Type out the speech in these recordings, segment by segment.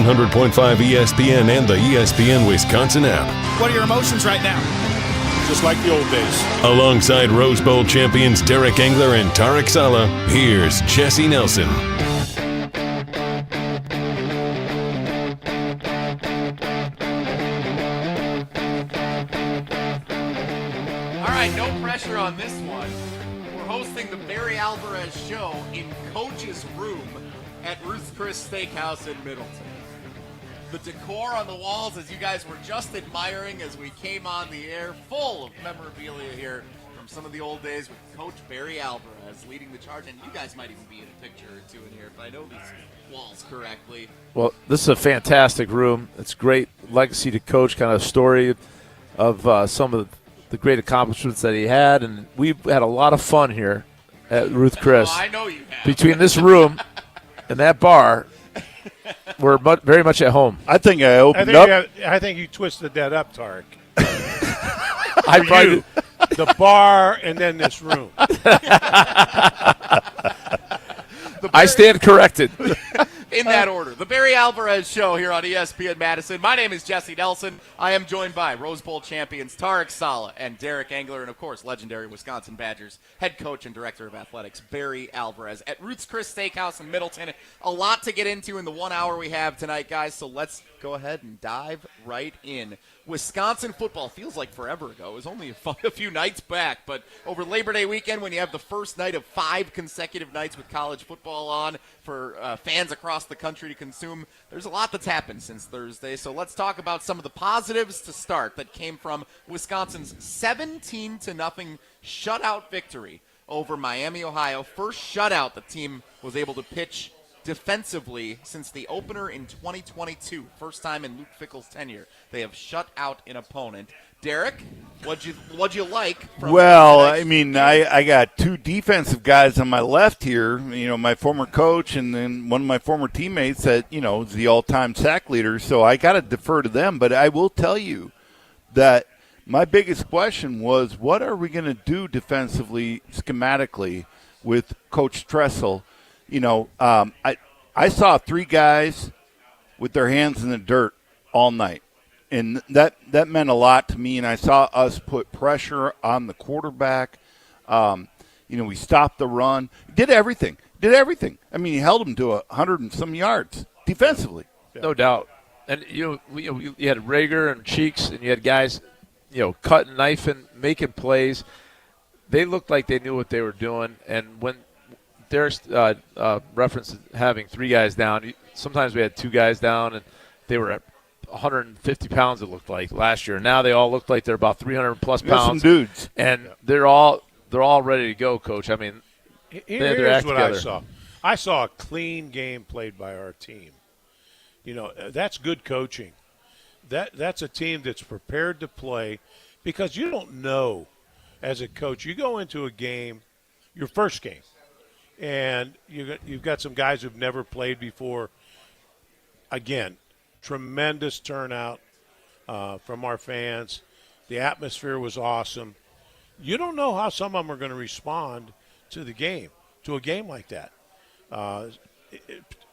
100.5 ESPN and the ESPN Wisconsin app. What are your emotions right now? Just like the old days. Alongside Rose Bowl champions Derek Engler and Tarek Saleh, here's Jesse Nelson. All right, no pressure on this one. We're hosting the Barry Alvarez show in Coach's room at Ruth Chris Steakhouse in Middleton. The decor on the walls, as you guys were just admiring as we came on the air, full of memorabilia here from some of the old days with Coach Barry Alvarez leading the charge. And you guys might even be in a picture or two in here if I know these walls correctly. Well, this is a fantastic room. It's great legacy to Coach, kind of story of some of the great accomplishments that he had. And we've had a lot of fun here at Ruth Chris. Oh, I know you have. Between this room and that bar, we're very much at home. I think I opened up. I think you twisted that up, Tarek. I probably the bar and then this room. I stand corrected. In that order, the Barry Alvarez show here on ESPN Madison. My name is Jesse Nelson. I am joined by Rose Bowl champions Tarek Saleh and Derek Engler, and of course, legendary Wisconsin Badgers head coach and director of athletics Barry Alvarez at Ruth's Chris Steakhouse in Middleton. A lot to get into in the 1 hour we have tonight, guys, so let's go ahead and dive right in. Wisconsin football feels like forever ago. It was only a few nights back, but over Labor Day weekend, when you have the first night of 5 consecutive nights with college football on for fans across the country to consume, there's a lot that's happened since Thursday. So let's talk about some of the positives to start that came from Wisconsin's 17-0 shutout victory over Miami, Ohio. First shutout the team was able to pitch defensively since the opener in 2022. First time in Luke Fickle's tenure they have shut out an opponent. Derek, what'd you like from Well, I mean, I got two defensive guys on my left here, my former coach and then one of my former teammates that, is the all-time sack leader, so I got to defer to them. But I will tell you that my biggest question was, what are we going to do defensively, schematically, with Coach Tressel? I saw 3 guys with their hands in the dirt all night, and that meant a lot to me. And I saw us put pressure on the quarterback. We stopped the run, did everything. I mean, he held him to 100 and some yards defensively. No doubt. And you had Rager and Cheeks, and you had guys, cutting, knifing, making plays. They looked like they knew what they were doing, and when Derek's reference having 3 guys down. Sometimes we had 2 guys down, and they were at 150 pounds, it looked like, last year. Now they all look like they're about 300-plus pounds. Some dudes. And they're all ready to go, Coach. I mean, here's what I saw. I saw a clean game played by our team. That's good coaching. That's a team that's prepared to play, because you don't know as a coach. You go into a game, your first game, and you've got some guys who've never played before. Again, tremendous turnout from our fans. The atmosphere was awesome. You don't know how some of them are going to respond to a game like that,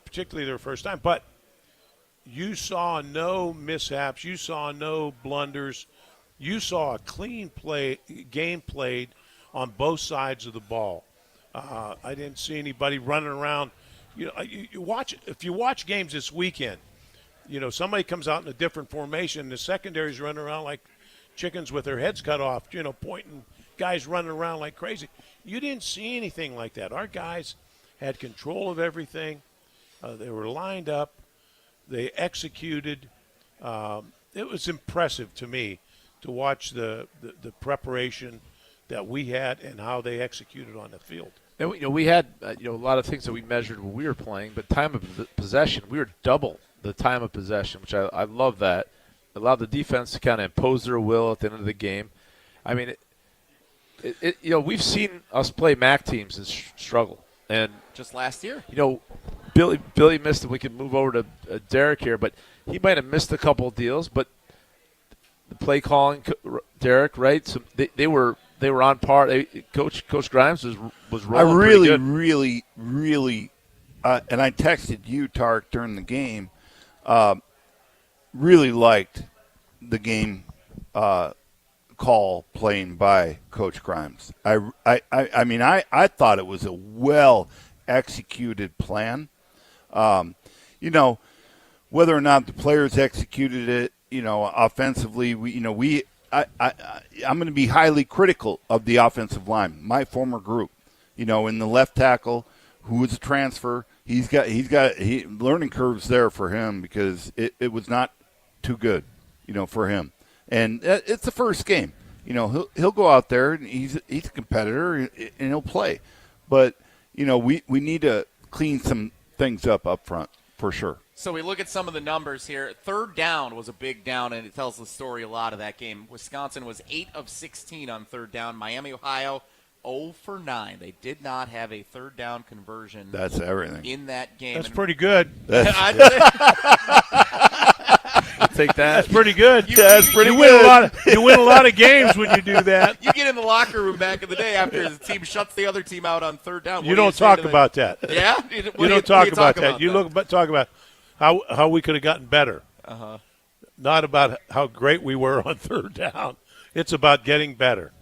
particularly their first time. But you saw no mishaps. You saw no blunders. You saw a clean game played on both sides of the ball. I didn't see anybody running around. If you watch games this weekend, somebody comes out in a different formation. The secondary's running around like chickens with their heads cut off, pointing, guys running around like crazy. You didn't see anything like that. Our guys had control of everything. They were lined up. They executed. It was impressive to me to watch the preparation that we had and how they executed on the field. And we had a lot of things that we measured when we were playing, but time of possession, we were double the time of possession, which I love that. Allowed the defense to kind of impose their will at the end of the game. I mean, we've seen us play MAC teams and struggle. And just last year, Billy missed it. We can move over to Derek here, but he might have missed a couple of deals. But the play calling, Derek, right? So they were on par. Coach Grimes was rolling. I really, pretty good. really, really, and I texted you, Tarek, during the game. really liked the game call playing by Coach Grimes. I mean, I thought it was a well-executed plan. Whether or not the players executed it, offensively, I'm going to be highly critical of the offensive line. My former group, in the left tackle, who was a transfer, he's got learning curves there for him because it was not too good, for him. And it's the first game. He'll go out there and he's a competitor and he'll play. But we need to clean some things up front for sure. So we look at some of the numbers here. Third down was a big down, and it tells the story a lot of that game. Wisconsin was 8 of 16 on third down. Miami, Ohio, 0 for 9. They did not have a third down conversion. That's everything in that game. That's pretty good. I'll take that. That's pretty good. That's pretty you good. You win a lot of games when you do that. You get in the locker room back in the day after the team shuts the other team out on third down. You don't talk about that. Yeah? You don't talk about that. You talk about how we could have gotten better. Not about how great we were on third down. It's about getting better.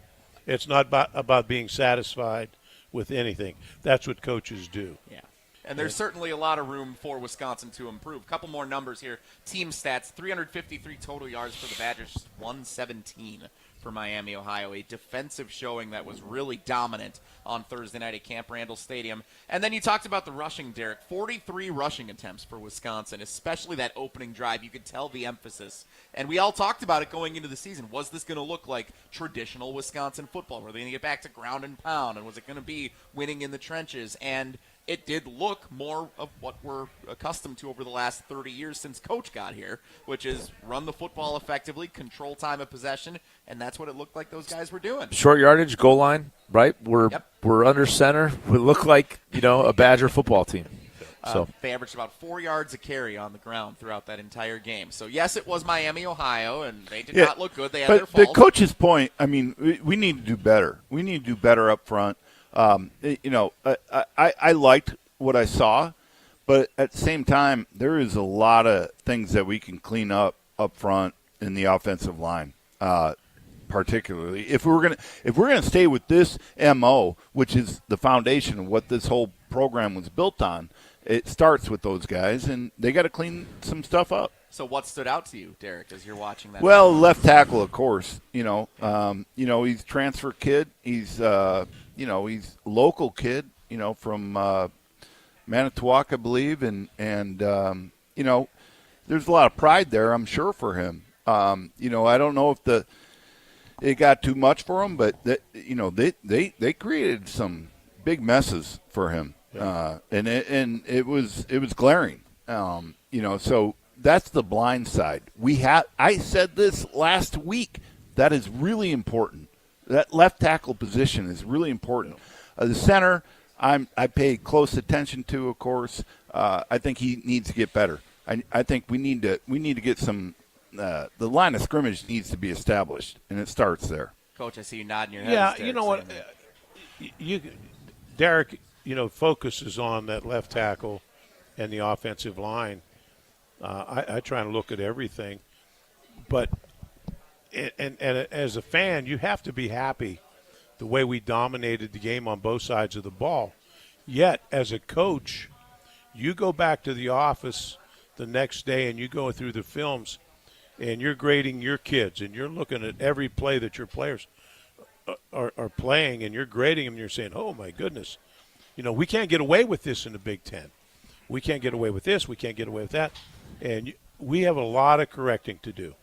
It's not about being satisfied with anything. That's what coaches do. Yeah. And there's certainly a lot of room for Wisconsin to improve. A couple more numbers here. Team stats, 353 total yards for the Badgers, 117 for Miami, Ohio. A defensive showing that was really dominant on Thursday night at Camp Randall Stadium. And then you talked about the rushing, Derek. 43 rushing attempts for Wisconsin, especially that opening drive. You could tell the emphasis. And we all talked about it going into the season. Was this going to look like traditional Wisconsin football? Were they going to get back to ground and pound? And was it going to be winning in the trenches? And it did look more of what we're accustomed to over the last 30 years since Coach got here, which is run the football effectively, control time of possession, and that's what it looked like those guys were doing. Short yardage, goal line, right? We're under center. We look like, a Badger football team. So they averaged about 4 yards a carry on the ground throughout that entire game. So, yes, it was Miami, Ohio, and they did not look good. They had their faults. But the coach's point, I mean, we need to do better. We need to do better up front. I liked what I saw, but at the same time, there is a lot of things that we can clean up front in the offensive line, particularly if we're gonna stay with this MO, which is the foundation of what this whole program was built on. It starts with those guys, and they got to clean some stuff up. So what stood out to you, Derek, as you're watching that? Well, left tackle, of course. He's a transfer kid. He's he's a local kid. From Manitowoc, I believe, and there's a lot of pride there, I'm sure, for him. I don't know if it got too much for him, but they created some big messes for him. And it was glaring, so that's the blind side. I said this last week. That is really important. That left tackle position is really important. The center, I pay close attention to, of course. I think he needs to get better. I think we need to get some. The line of scrimmage needs to be established, and it starts there. Coach, I see you nodding your head. Yeah, you know what, Derek. Focuses on that left tackle and the offensive line. I try and look at everything. But and as a fan, you have to be happy the way we dominated the game on both sides of the ball. Yet, as a coach, you go back to the office the next day and you go through the films and you're grading your kids and you're looking at every play that your players are playing and you're grading them and you're saying, oh, my goodness. We can't get away with this in the Big Ten. We can't get away with this. We can't get away with that. And we have a lot of correcting to do.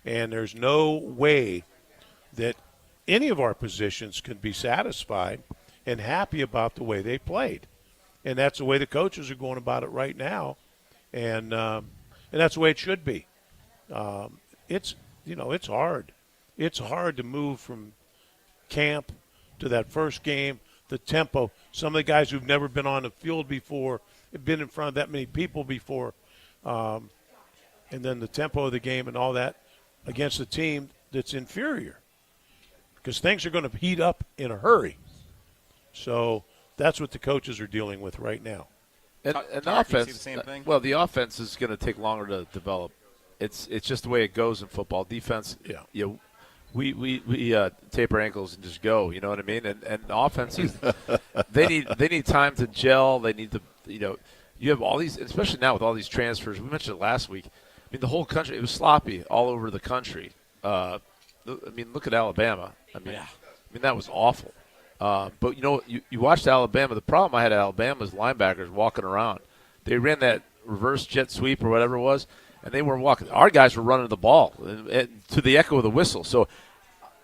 And there's no way that any of our positions can be satisfied and happy about the way they played. And that's the way the coaches are going about it right now. And that's the way it should be. It's hard. It's hard to move from camp to that first game. The tempo, some of the guys who've never been on the field before, have been in front of that many people before, and then the tempo of the game and all that against a team that's inferior because things are going to heat up in a hurry. So that's what the coaches are dealing with right now. And Tarek, the you see offense, the same thing? well, the offense is going to take longer to develop. It's just the way it goes in football. Defense, we tape our ankles and just go. You know what I mean? And the offenses, they need time to gel. They need to, you have all these, especially now with all these transfers. We mentioned it last week. I mean, the whole country, it was sloppy all over the country. I mean, look at Alabama. I mean, that was awful. But, you watched Alabama. The problem I had at Alabama is linebackers walking around. They ran that reverse jet sweep or whatever it was, and they weren't walking. Our guys were running the ball and to the echo of the whistle. So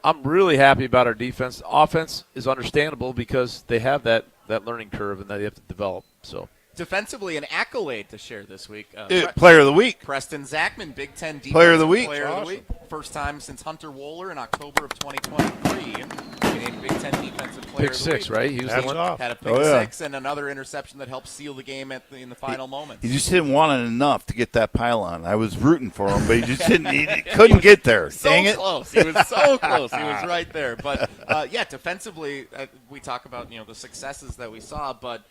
I'm really happy about our defense. Offense is understandable because they have that learning curve and that they have to develop. So Defensively, an accolade to share this week. Player of the week. Preston Zachman, Big Ten Defensive Player of the week. Player of the week. First time since Hunter Wohler in October of 2023. Named Big Ten Defensive Player pick of the six, week. right? He was That's the one. off. Had a pick six and another interception that helped seal the game in the final moments. He just didn't want it enough to get that pylon. I was rooting for him, but he just didn't. He couldn't get there. So Dang it! close. He was so close. He was right there. But defensively, we talk about the successes that we saw, but.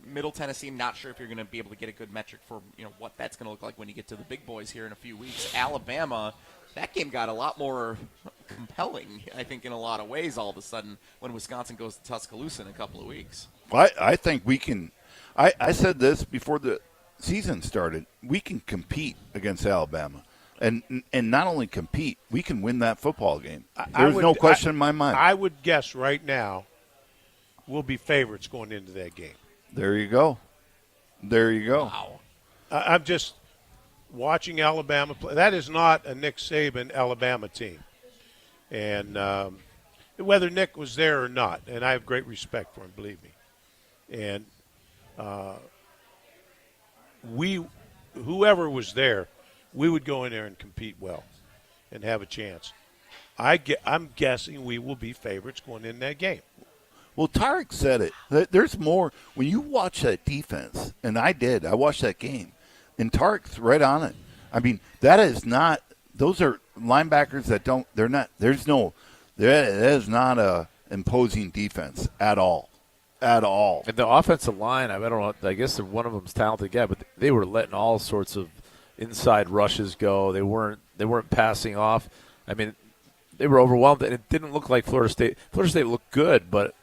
Middle Tennessee, not sure if you're going to be able to get a good metric for what that's going to look like when you get to the big boys here in a few weeks. Alabama, that game got a lot more compelling, I think, in a lot of ways all of a sudden when Wisconsin goes to Tuscaloosa in a couple of weeks. I think we can. I said this before the season started. We can compete against Alabama, and not only compete, we can win that football game. There's no question in my mind. I would guess right now we'll be favorites going into that game. There you go. Wow. I'm just watching Alabama play. That is not a Nick Saban Alabama team. And whether Nick was there or not, and I have great respect for him, believe me. And whoever was there, we would go in there and compete well and have a chance. I'm guessing we will be favorites going in that game. Well, Tarek said it. There's more. When you watch that defense, and I watched that game, and Tarek's right on it. I mean, that is not – those are linebackers that don't – they're not – that is not a imposing defense at all. At all. And the offensive line, I don't know, I guess one of them's a talented guy, but they were letting all sorts of inside rushes go. They weren't passing off. I mean, they were overwhelmed, and it didn't look like Florida State. Florida State looked good, but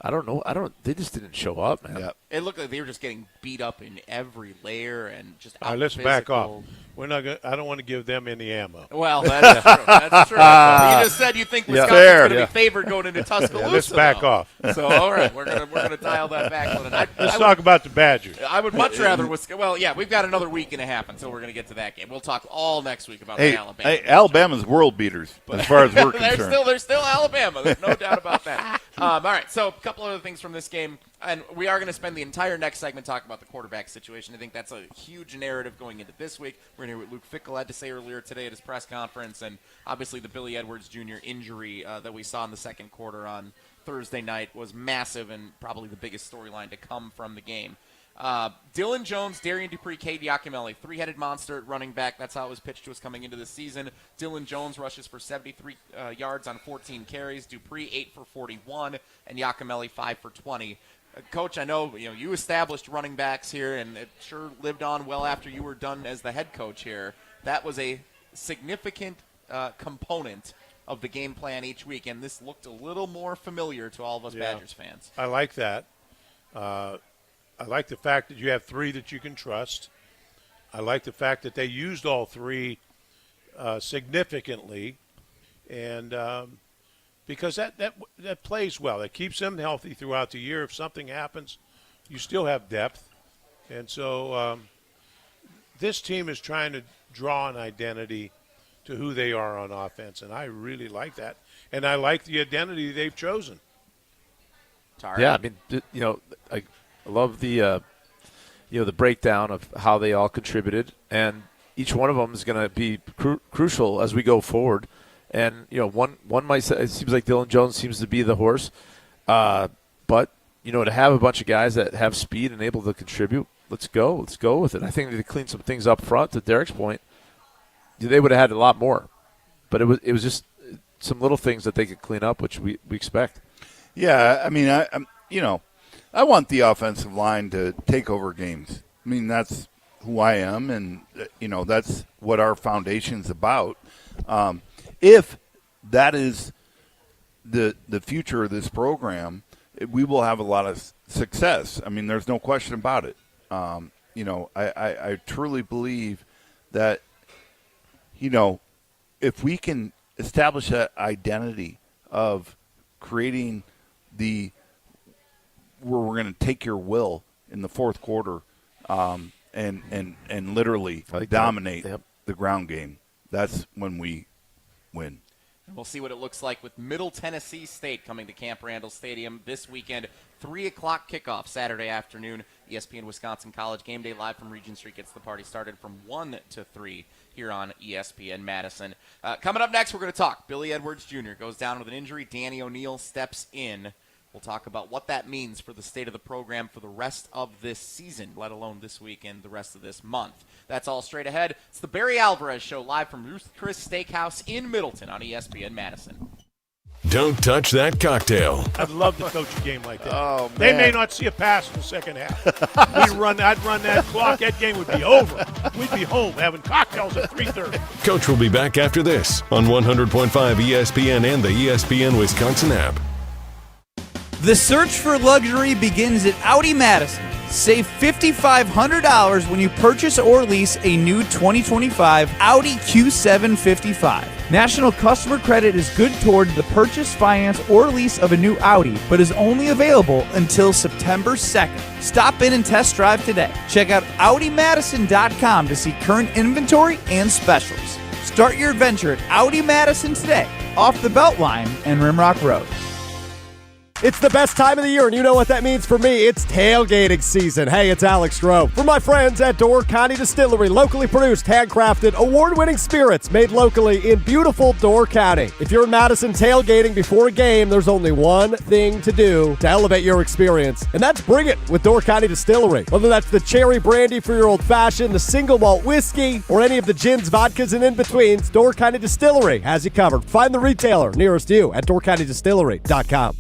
I don't know. They just didn't show up, man. Yep. It looked like they were just getting beat up in every layer and just All right, let's back off. We're not going. I don't want to give them any ammo. Well, that's true. That's true. You just said you think Wisconsin's going to be favored going into Tuscaloosa. Let's back off. So, all right, we're gonna dial that back. Let's talk about the Badgers. I would much rather Wisconsin. Well, yeah, we've got another week and a half until we're going to get to that game. We'll talk all next week about the Alabama. Hey, Alabama's world beaters as far as we're concerned. They're still Alabama. There's no doubt about that. All right, so a couple other things from this game. And we are going to spend the entire next segment talking about the quarterback situation. I think that's a huge narrative going into this week. We're going to hear what Luke Fickle had to say earlier today at his press conference, and obviously the Billy Edwards Jr. injury that we saw in the second quarter on Thursday night was massive and probably the biggest storyline to come from the game. Dylan Jones, Darian Dupree, Cade Yakimelli, three-headed monster at running back. That's how it was pitched to us coming into the season. Dylan Jones rushes for 73 yards on 14 carries. Dupree 8 for 41, and Yakimelli 5 for 20. Coach, I know you established running backs here, and it sure lived on well after you were done as the head coach here. That was a significant component of the game plan each week, and this looked a little more familiar to all of us Badgers fans. I like that. I like the fact that you have three that you can trust. I like the fact that they used all three significantly, and because that plays well. It keeps them healthy throughout the year. If something happens, you still have depth. And so this team is trying to draw an identity to who they are on offense, and I really like that. And I like the identity they've chosen. Tarek. Yeah, I mean, I love the the breakdown of how they all contributed, and each one of them is going to be crucial as we go forward. And one might say it seems like Dylan Jones seems to be the horse, but to have a bunch of guys that have speed and able to contribute, let's go with it. I think they clean some things up front. To Derek's point, they would have had a lot more, but it was just some little things that they could clean up, which we expect. Yeah, I mean, I want the offensive line to take over games. I mean, that's who I am, and, that's what our foundation's about. If that is the future of this program, we will have a lot of success. I mean, there's no question about it. I truly believe that, if we can establish that identity of creating where we're going to take your will in the fourth quarter and literally dominate the ground game, that's when we win. We'll see what it looks like with Middle Tennessee State coming to Camp Randall Stadium this weekend. 3 o'clock kickoff Saturday afternoon. ESPN Wisconsin College Game Day live from Regent Street gets the party started from 1 to 3 here on ESPN Madison. Coming up next, we're going to talk. Billy Edwards Jr. goes down with an injury. Danny O'Neill steps in. We'll talk about what that means for the state of the program for the rest of this season, let alone this week and the rest of this month. That's all straight ahead. It's the Barry Alvarez Show live from Ruth Chris Steakhouse in Middleton on ESPN Madison. Don't touch that cocktail. I'd love to coach a game like that. Oh, man. They may not see a pass in the second half. I'd run that clock. That game would be over. We'd be home having cocktails at 3:30. Coach will be back after this on 100.5 ESPN and the ESPN Wisconsin app. The search for luxury begins at Audi Madison. Save $5,500 when you purchase or lease a new 2025 Audi Q7 55. National customer credit is good toward the purchase, finance, or lease of a new Audi, but is only available until September 2nd. Stop in and test drive today. Check out AudiMadison.com to see current inventory and specials. Start your adventure at Audi Madison today, off the Beltline and Rimrock Road. It's the best time of the year, and you know what that means for me. It's tailgating season. Hey, it's Alex Stroh. For my friends at Door County Distillery, locally produced, handcrafted, award-winning spirits made locally in beautiful Door County. If you're in Madison tailgating before a game, there's only one thing to do to elevate your experience, and that's bring it with Door County Distillery. Whether that's the cherry brandy for your old-fashioned, the single malt whiskey, or any of the gins, vodkas, and in-betweens, Door County Distillery has you covered. Find the retailer nearest you at doorcountydistillery.com.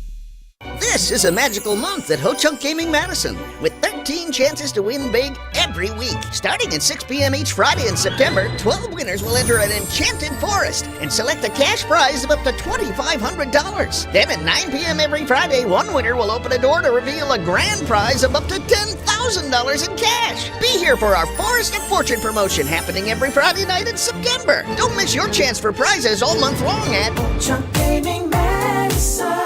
This is a magical month at Ho-Chunk Gaming Madison, with 13 chances to win big every week. Starting at 6 p.m. each Friday in September, 12 winners will enter an enchanted forest and select a cash prize of up to $2,500. Then at 9 p.m. every Friday, one winner will open a door to reveal a grand prize of up to $10,000 in cash. Be here for our Forest of Fortune promotion happening every Friday night in September. Don't miss your chance for prizes all month long at Ho-Chunk Gaming Madison.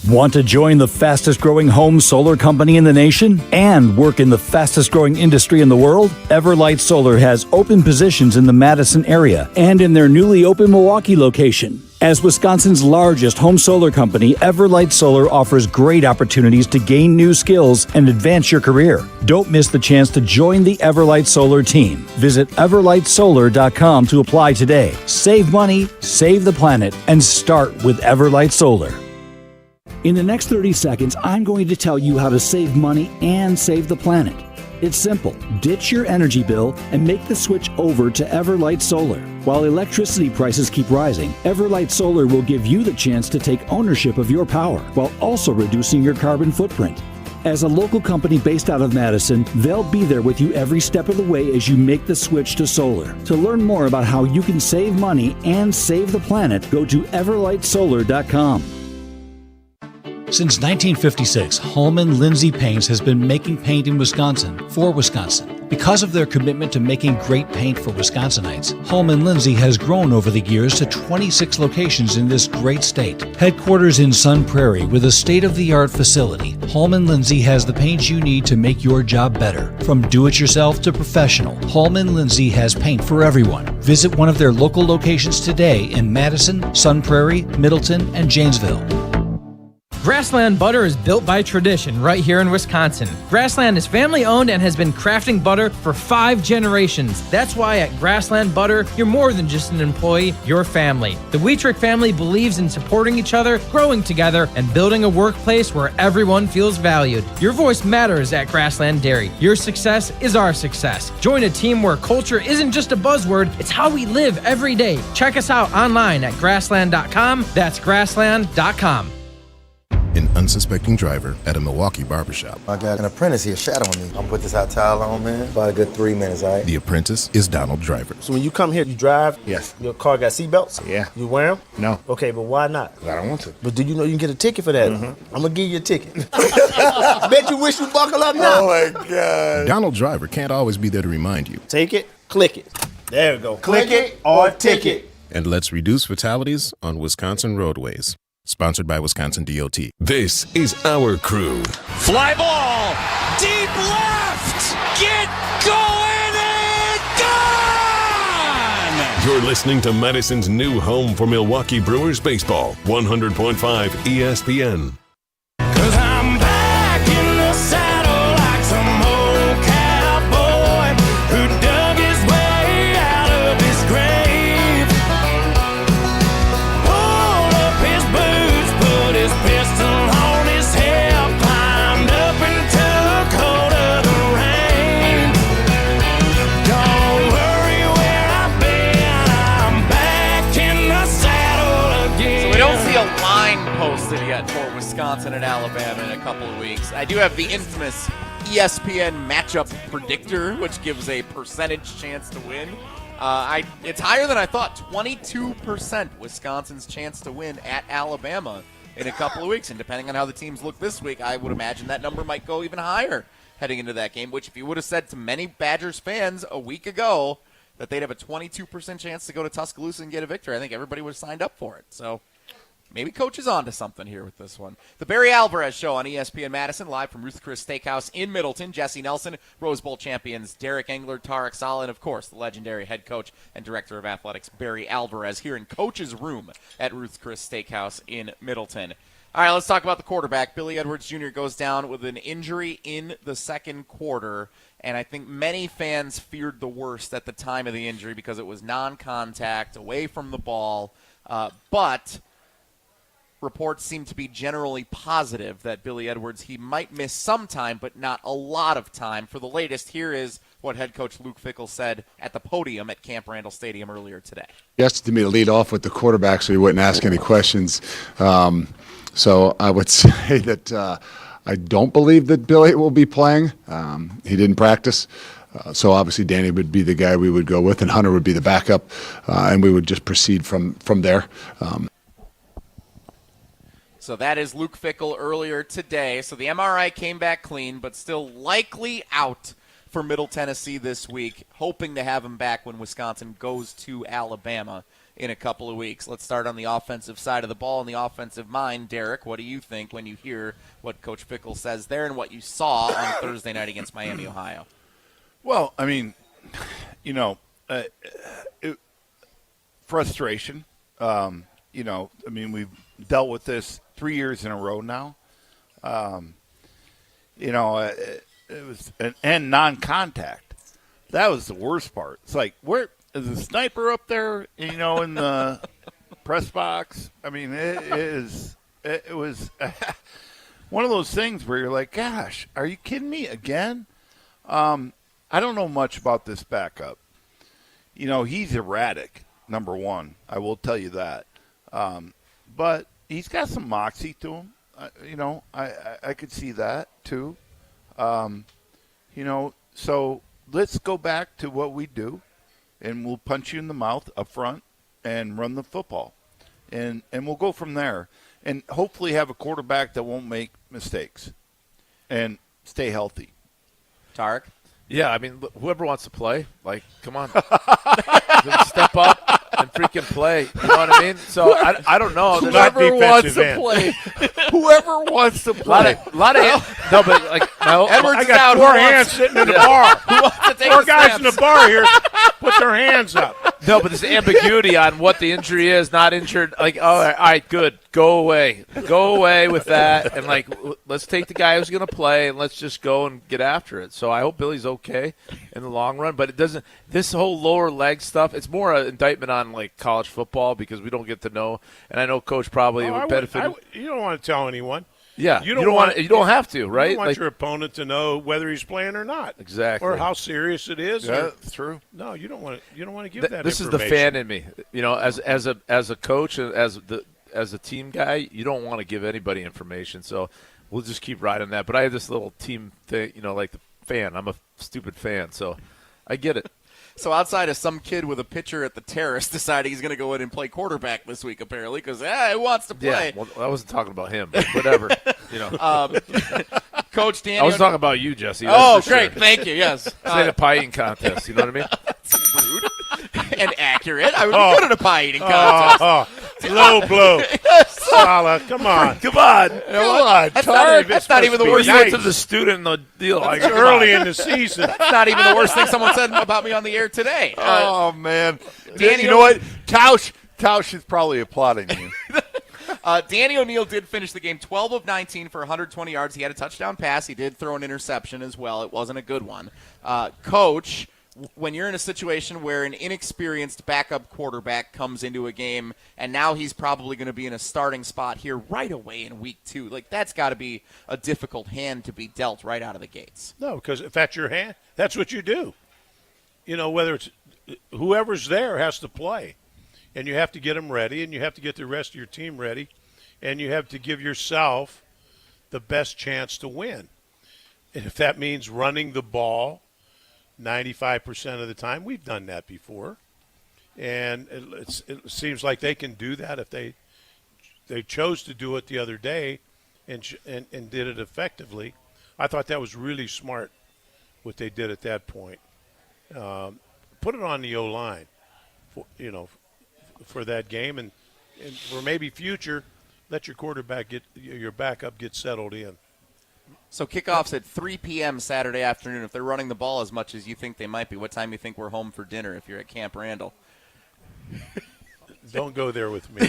Want to join the fastest-growing home solar company in the nation and work in the fastest-growing industry in the world? Everlight Solar has open positions in the Madison area and in their newly open Milwaukee location. As Wisconsin's largest home solar company, Everlight Solar offers great opportunities to gain new skills and advance your career. Don't miss the chance to join the Everlight Solar team. Visit everlightsolar.com to apply today. Save money, save the planet, and start with Everlight Solar. In the next 30 seconds, I'm going to tell you how to save money and save the planet. It's simple. Ditch your energy bill and make the switch over to Everlight Solar. While electricity prices keep rising, Everlight Solar will give you the chance to take ownership of your power while also reducing your carbon footprint. As a local company based out of Madison, they'll be there with you every step of the way as you make the switch to solar. To learn more about how you can save money and save the planet, go to everlightsolar.com. Since 1956, Holman Lindsay Paints has been making paint in Wisconsin for Wisconsin. Because of their commitment to making great paint for Wisconsinites, Holman Lindsay has grown over the years to 26 locations in this great state. Headquarters in Sun Prairie with a state-of-the-art facility, Holman Lindsay has the paint you need to make your job better. From do-it-yourself to professional, Holman Lindsay has paint for everyone. Visit one of their local locations today in Madison, Sun Prairie, Middleton, and Janesville. Grassland Butter is built by tradition right here in Wisconsin. Grassland is family owned and has been crafting butter for 5 generations. That's why at Grassland Butter, you're more than just an employee, you're family. The Wietrich family believes in supporting each other, growing together, and building a workplace where everyone feels valued. Your voice matters at Grassland Dairy. Your success is our success. Join a team where culture isn't just a buzzword, it's how we live every day. Check us out online at grassland.com. That's grassland.com. an unsuspecting driver at a Milwaukee barbershop. I got an apprentice here shadowing me. I'm gonna put this hot towel on, man. About a good 3 minutes, all right? The apprentice is Donald Driver. So when you come here, you drive? Yes. Your car got seatbelts? Yeah. You wear them? No. Okay, but why not? I don't want to. But do you know you can get a ticket for that? I'm gonna give you a ticket. Bet you wish you buckle up now. Oh my God. Donald Driver can't always be there to remind you. Take it, click it. There we go. Click it or ticket. And let's reduce fatalities on Wisconsin roadways. Sponsored by Wisconsin DOT. This is our crew. Fly ball, deep left. Get going and gone. You're listening to Madison's new home for Milwaukee Brewers baseball, 100.5 ESPN. 'Cause I'm back in the saddle like some old cowboy who dug his way out of his grave. Pulled up his boots, put his pistol on his hip, climbed up and took hold of the reins. Don't worry where I've been, I'm back in the saddle again. So we don't see a line posted yet for Wisconsin and Alabama in a couple of weeks. I do have the infamous ESPN matchup predictor, which gives a percentage chance to win. It's higher than I thought. 22% Wisconsin's chance to win at Alabama in a couple of weeks. And depending on how the teams look this week, I would imagine that number might go even higher heading into that game, which if you would have said to many Badgers fans a week ago that they'd have a 22% chance to go to Tuscaloosa and get a victory, I think everybody would have signed up for it. So maybe Coach is on to something here with this one. The Barry Alvarez Show on ESPN Madison, live from Ruth Chris Steakhouse in Middleton. Jesse Nelson, Rose Bowl champions Derek Engler, Tarek Saleh, and, of course, the legendary head coach and director of athletics Barry Alvarez here in Coach's room at Ruth Chris Steakhouse in Middleton. All right, let's talk about the quarterback. Billy Edwards Jr. goes down with an injury in the second quarter, and I think many fans feared the worst at the time of the injury because it was non-contact, away from the ball, but reports seem to be generally positive that Billy Edwards, he might miss some time, but not a lot of time. For the latest, here is what head coach Luke Fickle said at the podium at Camp Randall Stadium earlier today. He asked me to lead off with the quarterback so he wouldn't ask any questions. So I would say that I don't believe that Billy will be playing. He didn't practice. So obviously Danny would be the guy we would go with, and Hunter would be the backup, and we would just proceed from there. So that is Luke Fickle earlier today. So the MRI came back clean, but still likely out for Middle Tennessee this week, hoping to have him back when Wisconsin goes to Alabama in a couple of weeks. Let's start on the offensive side of the ball and the offensive mind. Derek, what do you think when you hear what Coach Fickle says there and what you saw on Thursday night against Miami, Ohio? Well, I mean, frustration. We've dealt with this 3 years in a row now. It was and non-contact. That was the worst part. It's like, where is the sniper up there? In the press box. I mean, it was one of those things where you're like, gosh, are you kidding me again? I don't know much about this backup. He's erratic. Number one, I will tell you that. But he's got some moxie to him. I could see that too. So let's go back to what we do, and we'll punch you in the mouth up front and run the football, and we'll go from there, and hopefully have a quarterback that won't make mistakes, and stay healthy. Tarek? Yeah, I mean, whoever wants to play, come on. Step up and freaking play. You know what I mean? So I don't know. Whoever wants to play. Whoever wants to play. No, but Edwards I got four hands sitting in the bar. Who wants to take Four a guys stance? in the bar here put their hands up. No, but there's ambiguity on what the injury is, not injured. All right, good. Go away. Go away with that. And, let's take the guy who's going to play, and let's just go and get after it. So I hope Billy's okay in the long run. But it doesn't – this whole lower leg stuff, it's more an indictment on, college football because we don't get to know. And I know Coach probably would benefit. You don't want to tell anyone. Yeah, you don't have to, right? You don't want your opponent to know whether he's playing or not, exactly, or how serious it is. Yeah, that's true. No, you don't want to. You don't want to give that. This is the fan in me, as a coach and as a team guy, you don't want to give anybody information. So we'll just keep riding that. But I have this little team thing, like the fan. I'm a stupid fan, so I get it. So outside of some kid with a pitcher at the Terrace deciding he's going to go in and play quarterback this week, apparently, because he wants to play. Yeah, well, I wasn't talking about him, but whatever. Coach Daniel. I was talking about you, Jesse. Oh, great. Sure. Thank you. Yes. It's like a pie eating contest. You know what I mean? That's rude and accurate. I would be good at a pie eating contest. Low blow. Saleh, come on. Come on. That's not even the worst. You went to the student deal. It's early in the season. That's not even the worst thing someone said about me on the air today. Oh, man. Danny, you know what? Tausch is probably applauding you. Danny O'Neal did finish the game 12 of 19 for 120 yards. He had a touchdown pass. He did throw an interception as well. It wasn't a good one. Coach, when you're in a situation where an inexperienced backup quarterback comes into a game and now he's probably going to be in a starting spot here right away in week 2, that's got to be a difficult hand to be dealt right out of the gates. No, because if that's your hand, that's what you do. Whether it's whoever's there has to play. And you have to get them ready, and you have to get the rest of your team ready, and you have to give yourself the best chance to win. And if that means running the ball 95% of the time, we've done that before. And it seems like they can do that if they chose to do it the other day and did it effectively. I thought that was really smart what they did at that point. Put it on the O-line, for that game, and for maybe future, let your backup get settled in. So kickoff's at 3 p.m. Saturday afternoon. If they're running the ball as much as you think they might be, what time do you think we're home for dinner if you're at Camp Randall? Don't go there with me.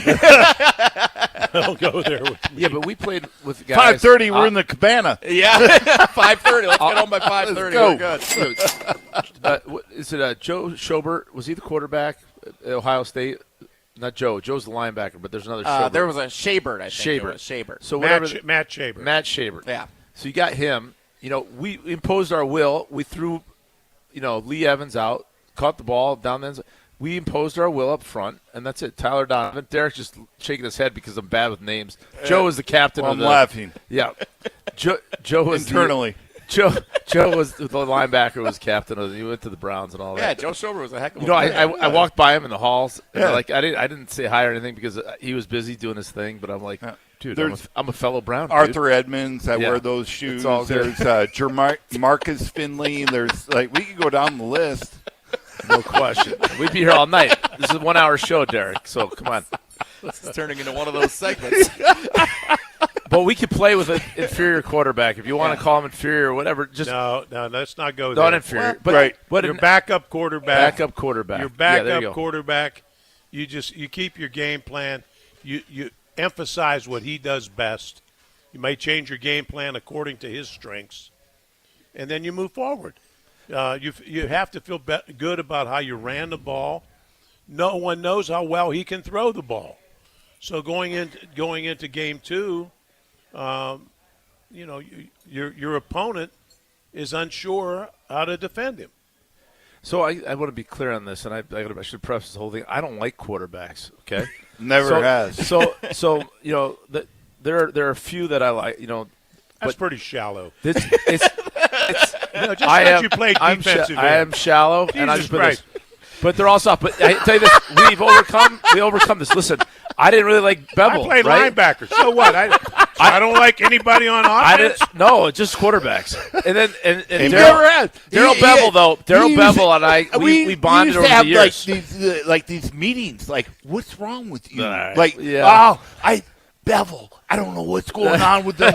Don't go there with me. Yeah, but we played with guys. 5:30, we're in the cabana. Yeah, 5:30. Let's get home by 5:30. We're good. Is it Joe Schobert? Was he the quarterback at Ohio State? Not Joe. Joe's the linebacker, but there's another Schobert. There was a Shabert, I think. Shabert. So Matt Shabert. Matt Shabert. Yeah. So you got him. We imposed our will. We threw, Lee Evans out, caught the ball down the end zone. We imposed our will up front, and that's it. Tyler Donovan. Derek's just shaking his head because I'm bad with names. Joe is the captain of the – I'm laughing. Yeah. Joe was internally. Joe was the linebacker, was captain of. He went to the Browns and all that. Yeah, Joe Schobert was a heck of a player. I walked by him in the halls. And Yeah. I didn't say hi or anything because he was busy doing his thing. But I'm like, dude, I'm a fellow Brown. Arthur dude. Edmonds, I wear those shoes. It's all good. There's Marcus Finley. There's we could go down the list. No question. We'd be here all night. This is a 1-hour show, Derek. So come on. This is turning into one of those segments. But we could play with an inferior quarterback if you want to call him inferior or whatever. Just no, let's not go there. Not inferior, Well, but right. But your backup quarterback. Backup quarterback. Your backup quarterback. You keep your game plan. You emphasize what he does best. You may change your game plan according to his strengths, and then you move forward. You have to feel good about how you ran the ball. No one knows how well he can throw the ball. So going into game 2, your opponent is unsure how to defend him. So I want to be clear on this, and I should preface the whole thing. I don't like quarterbacks. Okay, Never has. So there are a few that I like. That's pretty shallow. It's just let you play defensive. I am shallow, and I Jesus just Christ. But they're all soft. But I tell you this, we overcome this. Listen, I didn't really like Bevel. I played right? linebacker. So what? I don't like anybody on offense. No, just quarterbacks. And then and Daryl Bevel though. Daryl Bevel and I we bonded over the years. These meetings. Like, what's wrong with you? Right. Bevel. I don't know what's going on with them.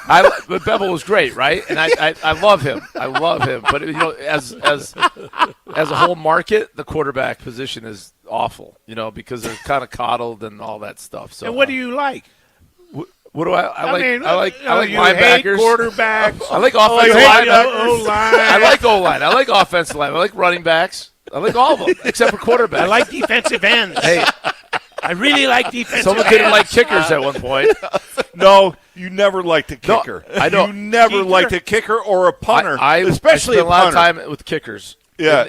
But Bevel was great, right? And I love him. I love him. But as a whole market, the quarterback position is awful. Because they're kind of coddled and all that stuff. So. And what do you like? What do I like? mean, I like you linebackers. Hate quarterbacks. I like offensive linebackers. O-line. I like O-line. I like offensive line. I like running backs. I like all of them except for quarterbacks. I like defensive ends. Hey. I really like defensive Someone ends. didn't like kickers at one point. No, you never liked a kicker. No, I don't. You never liked a kicker or a punter, especially I spent a lot of time with kickers. Yeah,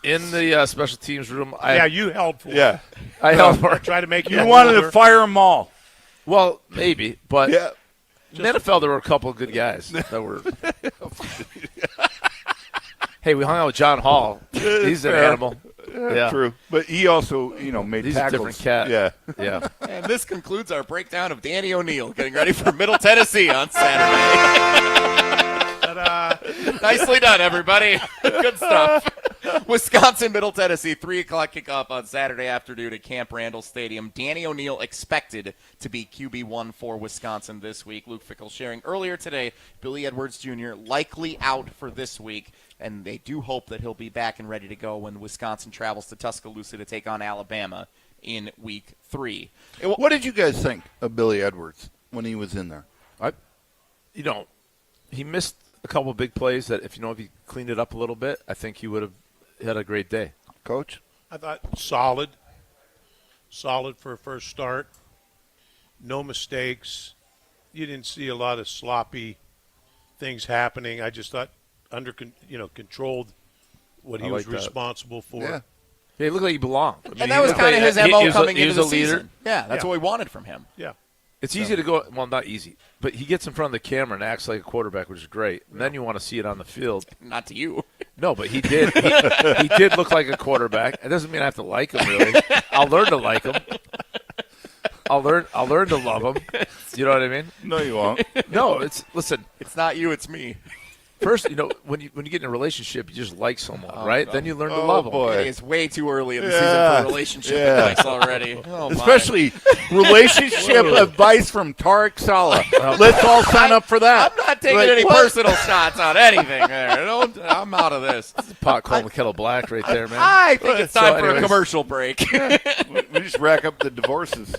in the special teams room. You held for it. Yeah. I held for I it. tried to make You wanted to fire them all. Well, maybe, but Yeah. in the NFL there were a couple of good guys that were. Hey, we hung out with John Hall. He's an animal. Yeah, True. But he also, made He's tackles. a different cat. Yeah. Yeah. And this concludes our breakdown of Danny O'Neal getting ready for Middle Tennessee on Saturday. Nicely done, everybody. Good stuff. Wisconsin, Middle Tennessee, 3 o'clock kickoff on Saturday afternoon at Camp Randall Stadium. Danny O'Neal expected to be QB1 for Wisconsin this week. Luke Fickle sharing earlier today, Billy Edwards Jr. likely out for this week, and they do hope that he'll be back and ready to go when Wisconsin travels to Tuscaloosa to take on Alabama in Week 3. What did you guys think of Billy Edwards when he was in there? He missed a couple of big plays that if he cleaned it up a little bit, I think he would have had a great day. Coach? I thought solid for a first start. No mistakes. You didn't see a lot of sloppy things happening. I just thought controlled what he was responsible for. Yeah. Yeah, he looked like he belonged. And that was kind of his MO coming into the leader. season. Yeah, that's what we wanted from him. Yeah. It's easy to go – well, not easy, but he gets in front of the camera and acts like a quarterback, which is great. And then you want to see it on the field. Not to you. No, but he did. He did look like a quarterback. It doesn't mean I have to like him, really. I'll learn to like him. I'll learn to love him. You know what I mean? No, you won't. No, listen. It's not you, it's me. First, when you get in a relationship, you just like someone, right? No. Then you learn to love them. Boy. It's way too early in the season for relationship advice already. Oh, especially relationship advice from Tarek Saleh. Let's all sign up for that. I'm not taking any personal shots on anything there. I'm out of this. Pot calling the kettle black right there, man. I think it's time for a commercial break. We just rack up the divorces.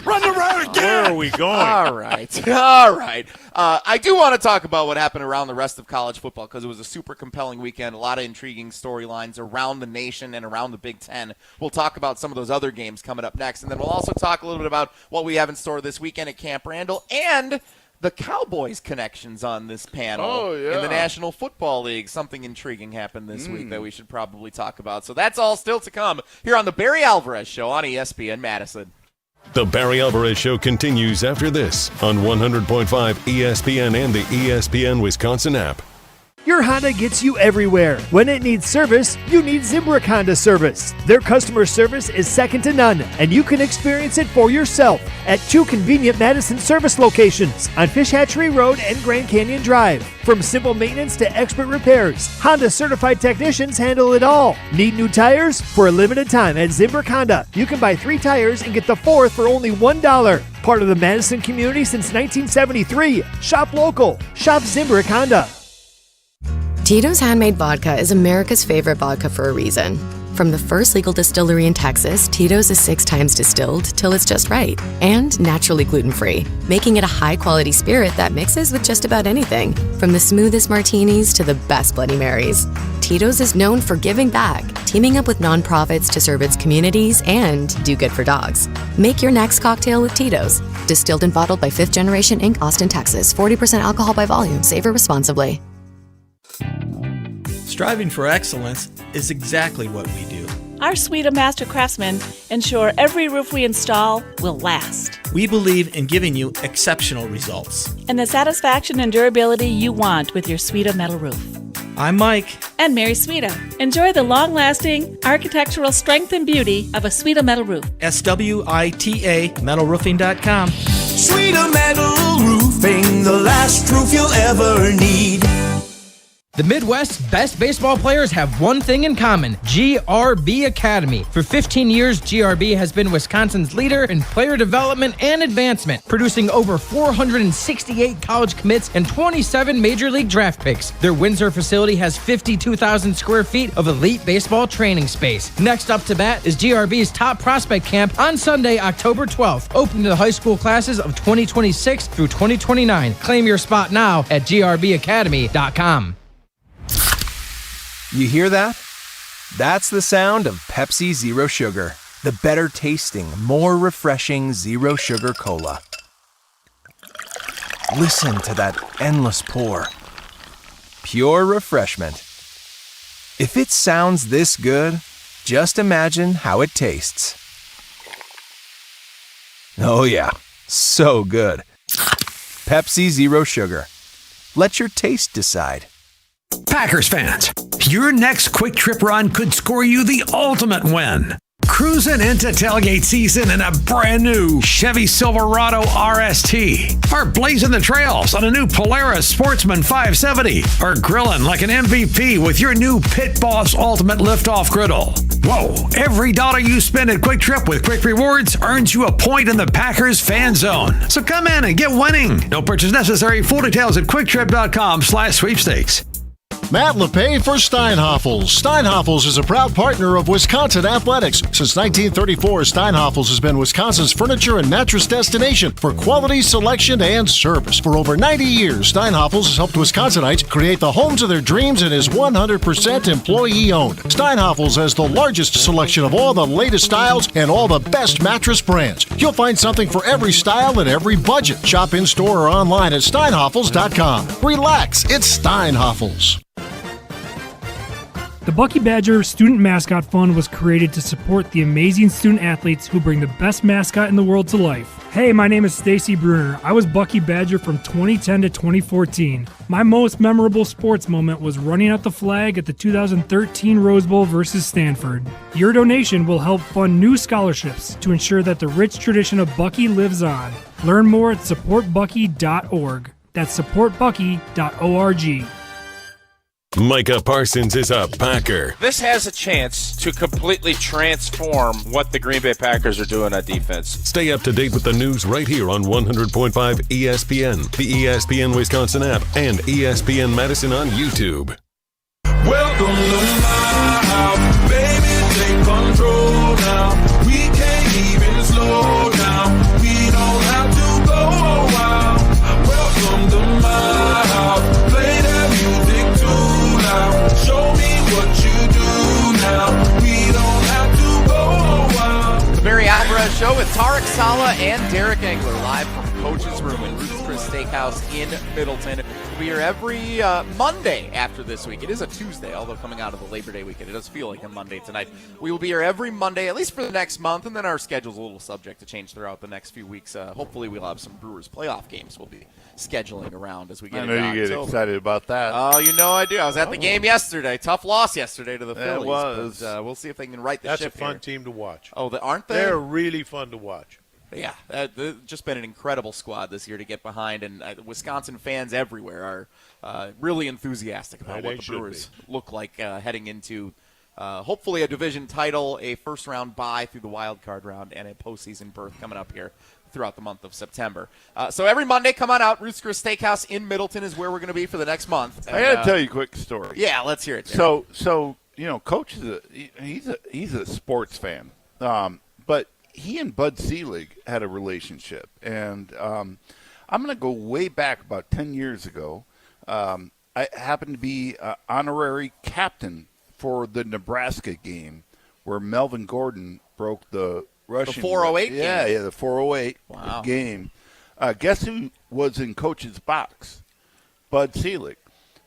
Run around again. Where are we going? All right. I do want to talk about what happened around the rest of college football because it was a super compelling weekend. A lot of intriguing storylines around the nation and around the Big Ten. We'll talk about some of those other games coming up next, and then we'll also talk a little bit about what we have in store this weekend at Camp Randall and the Cowboys connections on this panel in the National Football League. Something intriguing happened this week that we should probably talk about. So that's all still to come here on the Barry Alvarez Show on ESPN Madison. The Barry Alvarez Show continues after this on 100.5 ESPN and the ESPN Wisconsin app. Your Honda gets you everywhere. When it needs service, you need Zimbrick Honda service. Their customer service is second to none, and you can experience it for yourself at 2 convenient Madison service locations on Fish Hatchery Road and Grand Canyon Drive. From simple maintenance to expert repairs, Honda certified technicians handle it all. Need new tires? For a limited time at Zimbrick Honda, you can buy 3 tires and get the 4th for only $1. Part of the Madison community since 1973. Shop local. Shop Zimbrick Honda. Tito's Handmade Vodka is America's favorite vodka for a reason. From the first legal distillery in Texas, Tito's is 6 times distilled till it's just right, and naturally gluten-free, making it a high-quality spirit that mixes with just about anything, from the smoothest martinis to the best Bloody Marys. Tito's is known for giving back, teaming up with nonprofits to serve its communities and do good for dogs. Make your next cocktail with Tito's. Distilled and bottled by 5th Generation Inc., Austin, Texas. 40% alcohol by volume. Savor responsibly. Striving for excellence is exactly what we do. Our suite of master craftsmen ensure every roof we install will last. We believe in giving you exceptional results. And the satisfaction and durability you want with your suite of metal roof. I'm Mike. And Mary Suita. Enjoy the long-lasting architectural strength and beauty of a Suita metal roof. SWITA metalroofing.com. Suita Metal Roofing, the last roof you'll ever need. The Midwest's best baseball players have one thing in common: GRB Academy. For 15 years, GRB has been Wisconsin's leader in player development and advancement, producing over 468 college commits and 27 major league draft picks. Their Windsor facility has 52,000 square feet of elite baseball training space. Next up to bat is GRB's Top Prospect Camp on Sunday, October 12th, open to the high school classes of 2026 through 2029. Claim your spot now at grbacademy.com. You hear that? That's the sound of Pepsi Zero Sugar, the better tasting, more refreshing Zero Sugar Cola. Listen to that endless pour. Pure refreshment. If it sounds this good, just imagine how it tastes. Oh yeah, so good. Pepsi Zero Sugar. Let your taste decide. Packers fans, your next quick trip run could score you the ultimate win. Cruising into tailgate season in a brand new Chevy Silverado RST, or blazing the trails on a new Polaris Sportsman 570, or grilling like an MVP with your new Pit Boss Ultimate Liftoff Griddle. Whoa, every dollar you spend at Quick Trip with Quick Rewards earns you a point in the Packers fan zone. So come in and get winning. No purchase necessary. Full details at QuickTrip.com/sweepstakes. Matt LePay for Steinhoffels. Steinhoffels is a proud partner of Wisconsin Athletics. Since 1934, Steinhoffels has been Wisconsin's furniture and mattress destination for quality, selection, and service. For over 90 years, Steinhoffels has helped Wisconsinites create the homes of their dreams and is 100% employee-owned. Steinhoffels has the largest selection of all the latest styles and all the best mattress brands. You'll find something for every style and every budget. Shop in-store or online at steinhoffels.com. Relax, it's Steinhoffels. The Bucky Badger Student Mascot Fund was created to support the amazing student athletes who bring the best mascot in the world to life. Hey, my name is Stacy Bruner. I was Bucky Badger from 2010 to 2014. My most memorable sports moment was running out the flag at the 2013 Rose Bowl versus Stanford. Your donation will help fund new scholarships to ensure that the rich tradition of Bucky lives on. Learn more at supportbucky.org. That's supportbucky.org. Micah Parsons is a Packer. This has a chance to completely transform what the Green Bay Packers are doing on defense. Stay up to date with the news right here on 100.5 ESPN, the ESPN Wisconsin app, and ESPN Madison on YouTube. Welcome to my house, baby, take control now. We can't even slow down. We don't have to go a while. Welcome to my house, play that music too loud. Show me what you do now. We don't have to go a while. The Barry Alvarez Show with Tarek Saleh and Derek Engler live from Coach's Room in Ruth Steakhouse in Middleton. We'll be here every Monday after this week. It is a Tuesday, although coming out of the Labor Day weekend, it does feel like a Monday tonight. We will be here every Monday, at least for the next month, and then our schedule's a little subject to change throughout the next few weeks. Hopefully we'll have some Brewers playoff games we'll be scheduling around as we get into October. I know you get excited about that. Oh, you know I do. I was at the game yesterday. Tough loss yesterday to the Phillies. It was. But, we'll see if they can right the ship That's a fun here. team to watch. Oh, aren't they? They're really fun to watch. Yeah, just been an incredible squad this year to get behind, and Wisconsin fans everywhere are really enthusiastic about what the Brewers look like heading into hopefully a division title, a first-round bye through the wild card round, and a postseason berth coming up here throughout the month of September. So every Monday, come on out. Ruth's Chris Steakhouse in Middleton is where we're going to be for the next month. I got to tell you a quick story. Yeah, let's hear it. So you know, Coach is he's a sports fan, but he and Bud Selig had a relationship, and I'm going to go way back about 10 years ago. I happened to be honorary captain for the Nebraska game where Melvin Gordon broke the rushing. The 408 game? Yeah, the 408 wow. game. Guess who was in Coach's box? Bud Selig.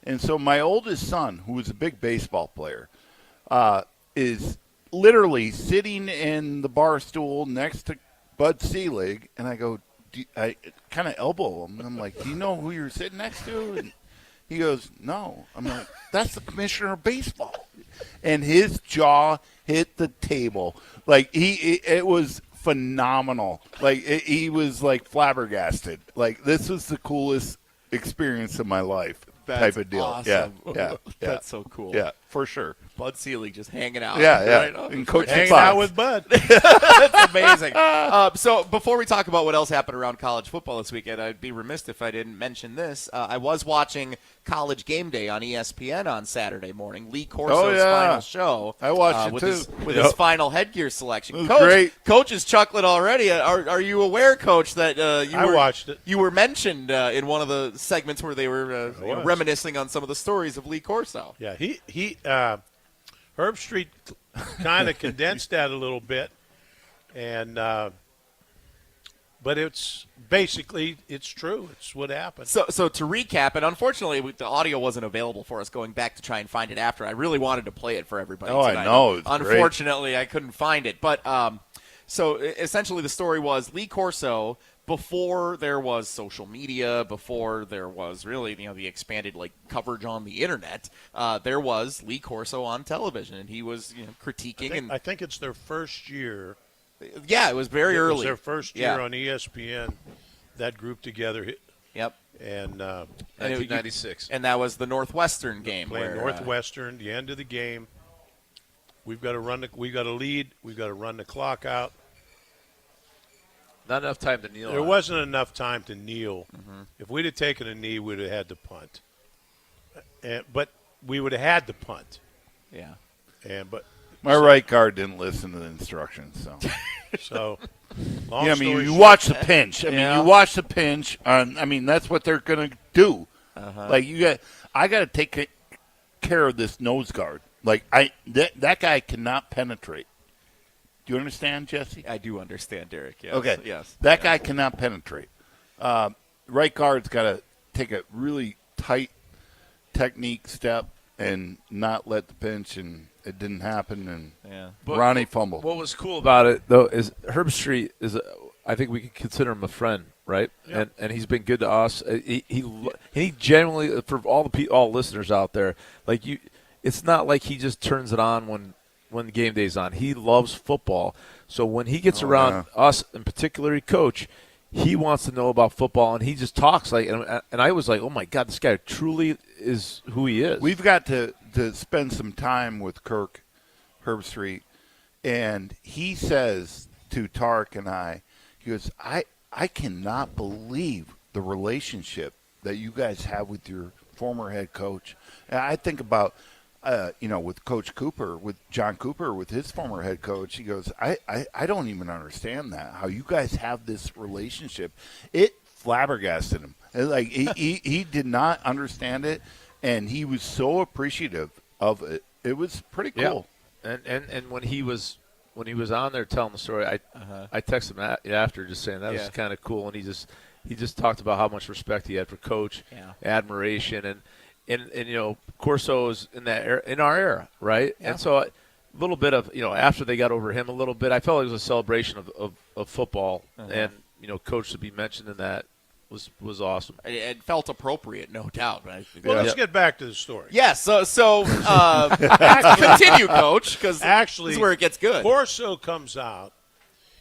And so my oldest son, who was a big baseball player, is literally sitting in the bar stool next to Bud Selig, and I go, I kind of elbow him, and I'm like, do you know who you're sitting next to? And he goes, no. I'm like, that's the commissioner of baseball. And his jaw hit the table. Like, it was phenomenal. Like, he was, like, flabbergasted. Like, this was the coolest experience of my life. That's type of deal. Awesome. Yeah. That's so cool. Yeah, for sure. Bud Selig just hanging out. Yeah. Right? And Coach hanging out with Bud. That's amazing. So before we talk about what else happened around college football this weekend, I'd be remiss if I didn't mention this. I was watching College Game Day on ESPN on Saturday morning. Lee Corso's final show. I watched it too. With his final headgear selection. It was great. Coach is chuckling already. Are you aware, Coach, that I watched it. You were mentioned in one of the segments where they were reminiscing on some of the stories of Lee Corso. Yeah, he Herb Street kind of condensed that a little bit, and But it's basically it's true. It's what happened. So to recap, and unfortunately the audio wasn't available for us going back to try and find it after. I really wanted to play it for everybody tonight. I know. It's Unfortunately, I couldn't find it. But so essentially the story was Lee Corso, before there was social media, before there was really the expanded coverage on the internet, there was Lee Corso on television, and he was critiquing. I think it's their first year. Yeah, it was very early. It was their first year on ESPN. That group together. Yep. And 1996. And that was the Northwestern game. Playing Northwestern, the end of the game. We've got to we got to lead. We've got to run the clock out. Not enough time to kneel. There wasn't enough time to kneel. Mm-hmm. If we'd have taken a knee, we'd have had to punt. But we would have had to punt. Yeah. But my right guard didn't listen to the instructions, so. So, you watch the pinch. You watch the pinch. That's what they're going to do. Uh-huh. I got to take care of this nose guard. That guy cannot penetrate. Do you understand, Jesse? I do understand, Derek. Yes. Okay. Yes. That guy cannot penetrate. Right guard's got to take a really tight technique step and not let the pinch, and it didn't happen, and Ronnie fumbled. What was cool about it, though, is Herb Street is, I think we can consider him a friend, right? Yeah. And he's been good to us. He genuinely, for all listeners out there, it's not like he just turns it on when the game day's on. He loves football. So when he gets around us, in particular, coach, he wants to know about football, and he just talks and I was like, oh my God, this guy truly is who he is. We've got to spend some time with Kirk Herbstreit, and he says to Tarek and I, he goes, I cannot believe the relationship that you guys have with your former head coach. And I think about with Coach Cooper, with John Cooper, with his former head coach, he goes, I don't even understand that, how you guys have this relationship. It flabbergasted him. He did not understand it, and he was so appreciative of it. It was pretty cool. Yeah. And when he was on there telling the story, I texted him after just saying that was kind of cool, and he just talked about how much respect he had for Coach, admiration, and Corso is in our era, right? Yeah. And so a little bit of after they got over him a little bit, I felt it was a celebration of football, and Coach to be mentioned in that was awesome. It felt appropriate, no doubt. Well, let's get back to the story. Yes. Yeah, so continue, Coach, because actually this is where it gets good. Corso comes out.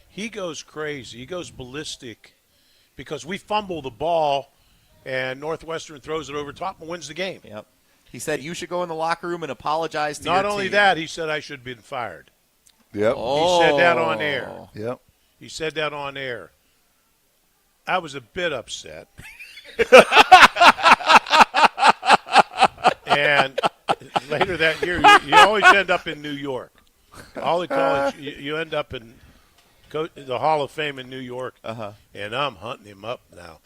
He goes crazy. He goes ballistic because we fumble the ball, and Northwestern throws it over top and wins the game. Yep. He said you should go in the locker room and apologize to your team. Not only that, he said I should have been fired. Yep. He said that on air. Yep. He said that on air. I was a bit upset. And later that year, you always end up in New York. All the college, you end up in the Hall of Fame in New York, and I'm hunting him up now.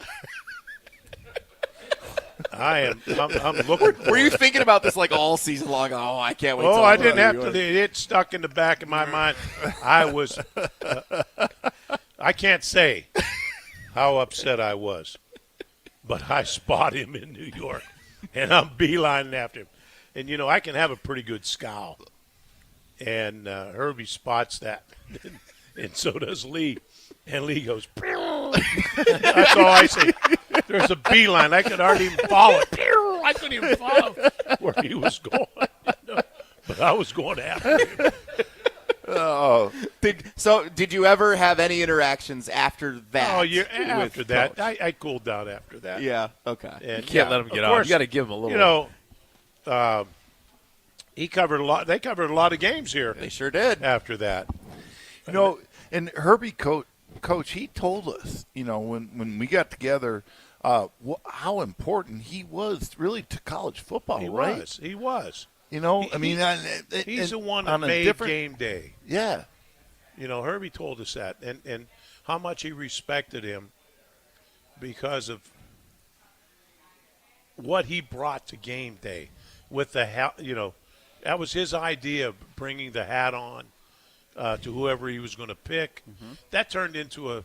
I'm looking for Were you thinking about this all season long? Oh, I can't wait. I didn't have to. It stuck in the back of my mind. I was. I can't say how upset I was, but I spot him in New York, and I'm beelining after him. And I can have a pretty good scowl, and Herbie spots that, and so does Lee. And Lee goes, pew! That's all I say. There's a beeline. I could hardly even follow it. Pew! I couldn't even follow where he was going. But I was going after him. Did you ever have any interactions after that? After that. I cooled down after that. Yeah, okay. And you can't let him get out. You got to give him a little. He covered a lot. They covered a lot of games here. They sure did. After that. And Herbie Coach, he told us, when we got together, how important he was really to college football, right? He was. He's the one that made game day. Yeah. Herbie told us that, and how much he respected him because of what he brought to game day with the hat. That was his idea of bringing the hat on to whoever he was going to pick. Mm-hmm. That turned into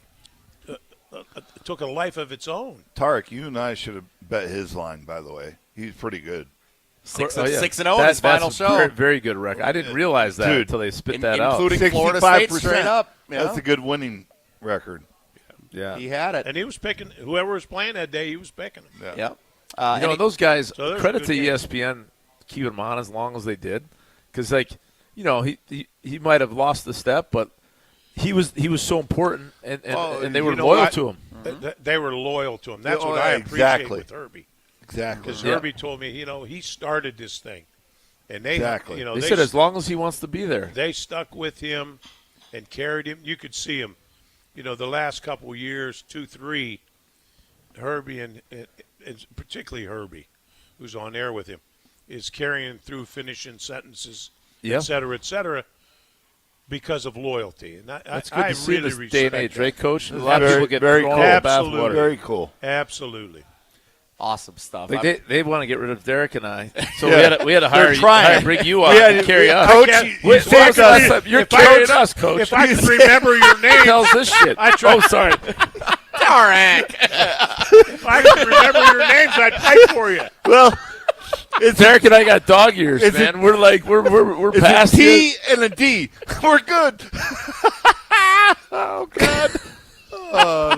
took a life of its own. Tarek, you and I should have bet his line, by the way. He's pretty good. 6-0 in his final show. Very, very good record. I didn't realize that until they spit that out. Including Florida State straight up. Yeah. That's a good winning record. Yeah. He had it. And he was picking, whoever was playing that day, he was picking him. Yeah. Those guys, So there's credit a to good game. ESPN keeping him on as long as they did. Because, he might have lost the step, but he was so important, and they were loyal to him. They were loyal to him. That's what I appreciate exactly. with Herbie. Exactly. Because Herbie told me, he started this thing. And they, they said as long as he wants to be there. They stuck with him and carried him. You could see him, the last couple of years, 2-3, Herbie and particularly Herbie, who's on air with him, is carrying through finishing sentences, et cetera, because of loyalty. And That's good to see really this day and age, right, Coach? A Very, lot of people get very thrown cool. in the bathwater. Very cool. Absolutely. Awesome stuff. They want to get rid of Derek and I, so we had to bring you on Yeah, to carry us. Coach, You're carrying us, Coach. If I could remember your name, tells this shit. Oh, sorry. Tarek. If I could remember your names, I'd fight for you. Well, Derek and I got dog ears, man. We're it's past a T it. and a D. We're good. Oh, God. I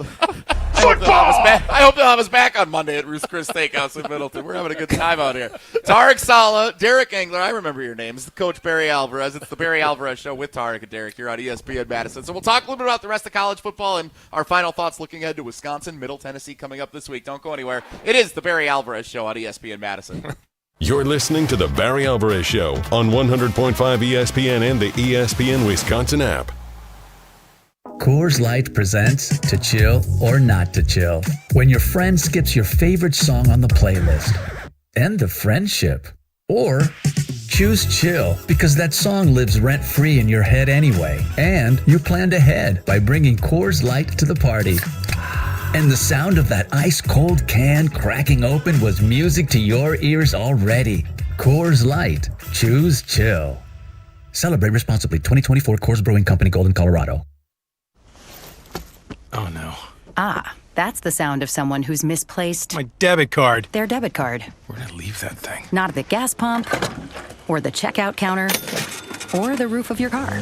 hope they'll have us back on Monday at Ruth's Chris Steakhouse in Middleton. We're having a good time out here. Tarek Saleh, Derek Engler, I remember your names. Coach Barry Alvarez. It's the Barry Alvarez Show with Tarek and Derek here on ESPN Madison. So we'll talk a little bit about the rest of college football and our final thoughts looking ahead to Wisconsin, Middle Tennessee coming up this week. Don't go anywhere. It is the Barry Alvarez Show on ESPN Madison. You're listening to the Barry Alvarez Show on 100.5 ESPN and the ESPN Wisconsin app. Coors Light presents To Chill or Not to Chill. When your friend skips your favorite song on the playlist. End the friendship. Or choose chill because that song lives rent-free in your head anyway. And you planned ahead by bringing Coors Light to the party. And the sound of that ice-cold can cracking open was music to your ears already. Coors Light. Choose chill. Celebrate responsibly. 2024 Coors Brewing Company, Golden, Colorado. Oh, no. Ah, that's the sound of someone who's misplaced My debit card. their debit card. Where'd I leave that thing? Not at the gas pump, or the checkout counter, or the roof of your car.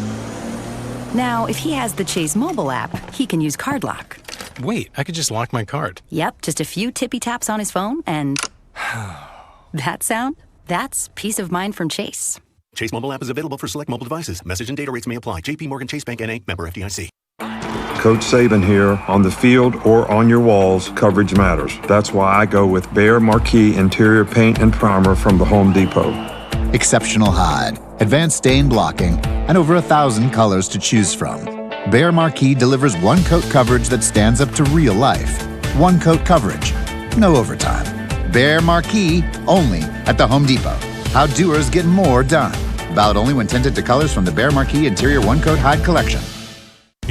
Now, if he has the Chase mobile app, he can use Card Lock. Wait, I could just lock my card. Yep, just a few tippy taps on his phone, and that sound? That's peace of mind from Chase. Chase mobile app is available for select mobile devices. Message and data rates may apply. JP Morgan Chase Bank N.A. Member FDIC. Coach Saban here. On the field or on your walls, coverage matters. That's why I go with Behr Marquee Interior Paint and Primer from the Home Depot. Exceptional hide, advanced stain blocking, and over 1,000 colors to choose from. Behr Marquee delivers one-coat coverage that stands up to real life. One-coat coverage, no overtime. Behr Marquee, only at the Home Depot. How doers get more done. Valid only when tinted to colors from the Behr Marquee Interior One-Coat Hide Collection.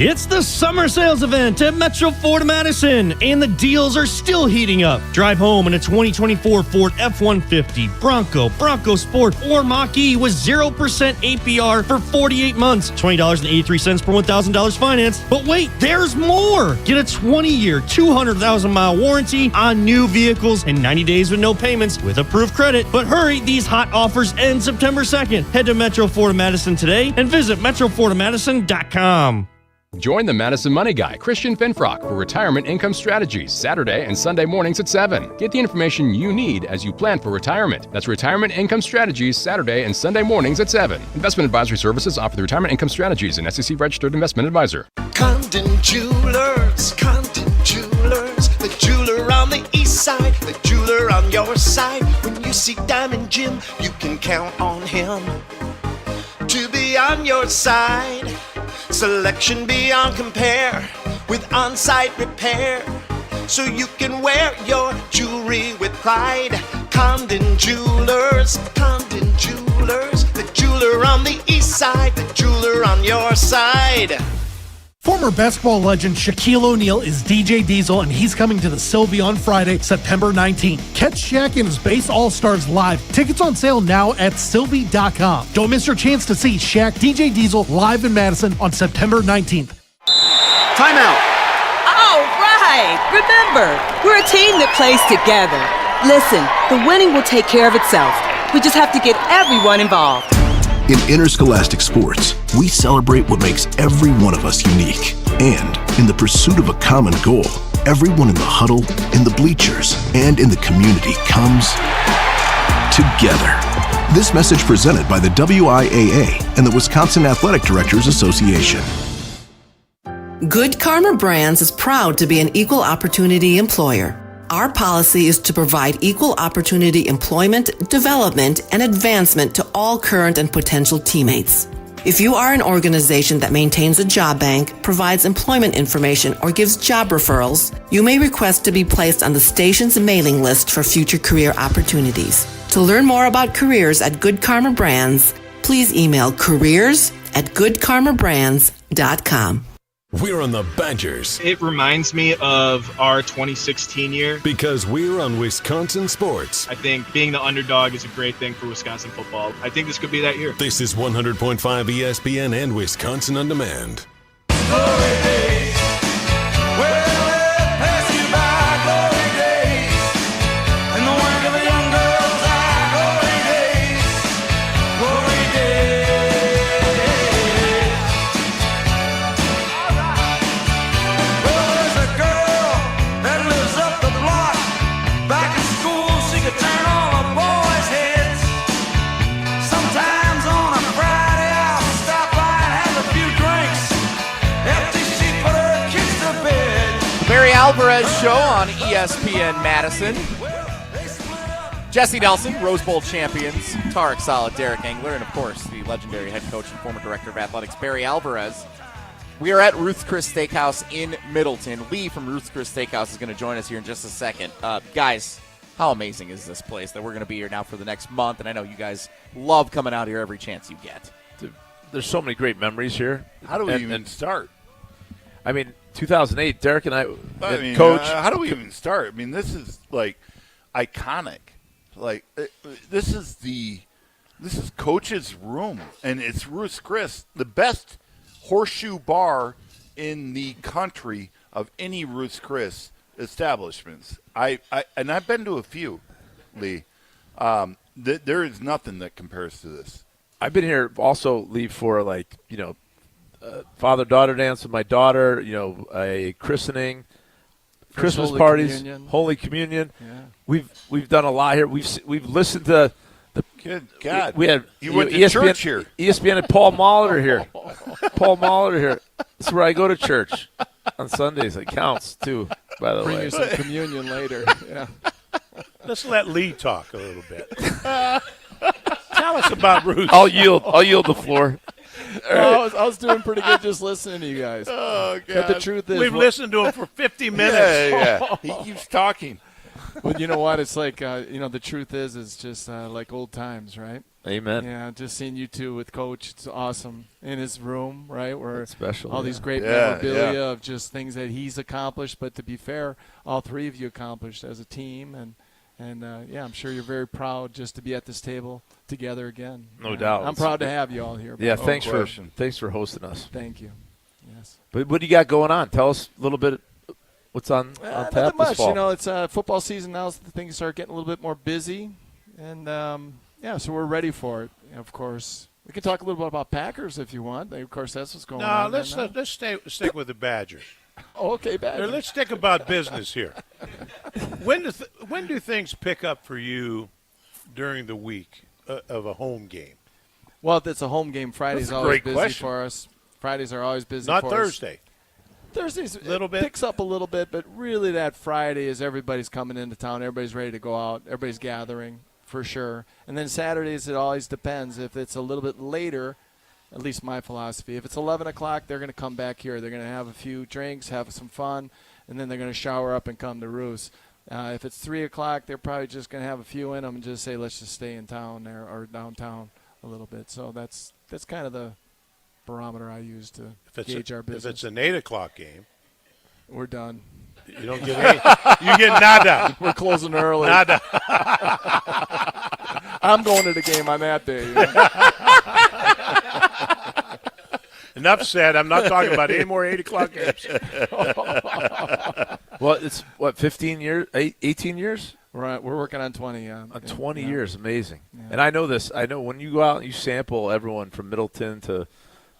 It's the summer sales event at Metro Ford Madison, and the deals are still heating up. Drive home in a 2024 Ford F-150, Bronco Sport, or Mach-E with 0% APR for 48 months, $20.83 per $1,000 finance. But wait, there's more! Get a 20-year, 200,000-mile warranty on new vehicles and 90 days with no payments with approved credit. But hurry, these hot offers end September 2nd. Head to Metro Ford Madison today and visit MetroFordMadison.com. Join the Madison Money Guy, Christian Finfrock, for Retirement Income Strategies, Saturday and Sunday mornings at 7. Get the information you need as you plan for retirement. That's Retirement Income Strategies, Saturday and Sunday mornings at 7. Investment advisory services offer the Retirement Income Strategies, an SEC-registered investment advisor. Condon Jewelers, the jeweler on the east side, the jeweler on your side. When you see Diamond Jim, you can count on him to be on your side. Selection beyond compare with on-site repair, so you can wear your jewelry with pride. Condon Jewelers, the jeweler on the east side, the jeweler on your side. Former basketball legend Shaquille O'Neal is DJ Diesel, and he's coming to the Sylvia on Friday, September 19th. Catch Shaq and his Base All-Stars live. Tickets on sale now at Sylvie.com. Don't miss your chance to see Shaq, DJ Diesel live in Madison on September 19th. Timeout. All right. right. Remember, we're a team that plays together. Listen, the winning will take care of itself. We just have to get everyone involved. In interscholastic sports, we celebrate what makes every one of us unique. And in the pursuit of a common goal, everyone in the huddle, in the bleachers, and in the community comes together. This message presented by the WIAA and the Wisconsin Athletic Directors Association. Good Karma Brands is proud to be an equal opportunity employer. Our policy is to provide equal opportunity employment, development, and advancement to all current and potential teammates. If you are an organization that maintains a job bank, provides employment information, or gives job referrals, you may request to be placed on the station's mailing list for future career opportunities. To learn more about careers at Good Karma Brands, please email careers@goodkarmabrands.com. We're on the Badgers. It reminds me of our 2016 year. Because we're on Wisconsin sports. I think being the underdog is a great thing for Wisconsin football. I think this could be that year. This is 100.5 ESPN and Wisconsin On Demand. Alvarez show on ESPN Madison. Jesse Nelson, Rose Bowl champions, Tarek Saleh, Derek Engler, and of course the legendary head coach and former director of athletics, Barry Alvarez. We are at Ruth's Chris Steakhouse in Middleton. Lee from Ruth's Chris Steakhouse is going to join us here in just a second. Guys, how amazing is this place that we're going to be here now for the next month? And I know you guys love coming out here every chance you get. There's so many great memories here. How do we even start? I mean, 2008, Derek and I coach. How do we even start? I mean, this is like iconic. Like this is Coach's room, and it's Ruth's Chris, the best horseshoe bar in the country of any Ruth's Chris establishments. I've been to a few, Lee. There is nothing that compares to this. I've been here also, Lee, for father-daughter dance with my daughter, a christening, Christmas Holy parties, Communion. Holy Communion. Yeah. We've done a lot here. We've listened to the. Good God. We had you went to ESPN, church here. ESPN and Paul Molitor here. Paul Molitor here. That's where I go to church on Sundays. It counts too. By the way, bring you some communion later. Yeah. Let's let Lee talk a little bit. Tell us about Ruth. I'll yield the floor. I was doing pretty good just listening to you guys. Oh, God. But the truth is, we've listened to him for 50 minutes. Yeah. He keeps talking. But you know what? It's like, the truth is, it's just like old times, right? Amen. Yeah, just seeing you two with Coach, it's awesome. In his room, right, where that's special, all these great memorabilia of just things that he's accomplished. But to be fair, all three of you accomplished as a team. And I'm sure you're very proud just to be at this table together again. No doubt. I'm proud to have you all here. Yeah, thanks for hosting us. Thank you. Yes. But what do you got going on? Tell us a little bit. What's on tap nothing much. this fall? It's football season now, so things start getting a little bit more busy, and so we're ready for it. Of course, we can talk a little bit about Packers if you want. Of course, that's what's going on. No, let's stick with the Badgers. Oh, okay, Badgers. Let's stick about business here. When do things pick up for you during the week of a home game? Well, if it's a home game, Friday's always busy for us. Fridays are always busy Not for Thursday. us. Thursdays a little bit picks up a little bit, but really that Friday is everybody's coming into town. Everybody's ready to go out. Everybody's gathering for sure. And then Saturdays, it always depends. If it's a little bit later, at least my philosophy, if it's 11 o'clock, they're going to come back here. They're going to have a few drinks, have some fun, and then they're going to shower up and come to Ruth's. If it's 3 o'clock, they're probably just going to have a few in them and just say, let's just stay in town there or downtown a little bit. So that's kind of the barometer I use to gauge our business. If it's an 8 o'clock game, we're done. You don't get any. You get nada. We're closing early. Nada. I'm going to the game on that day. Enough said. I'm not talking about any more 8 o'clock games. Well, it's, 15 years, 18 years? We're working on 20, yeah. 20 years, amazing. Yeah. And I know this. I know when you go out and you sample everyone from Middleton to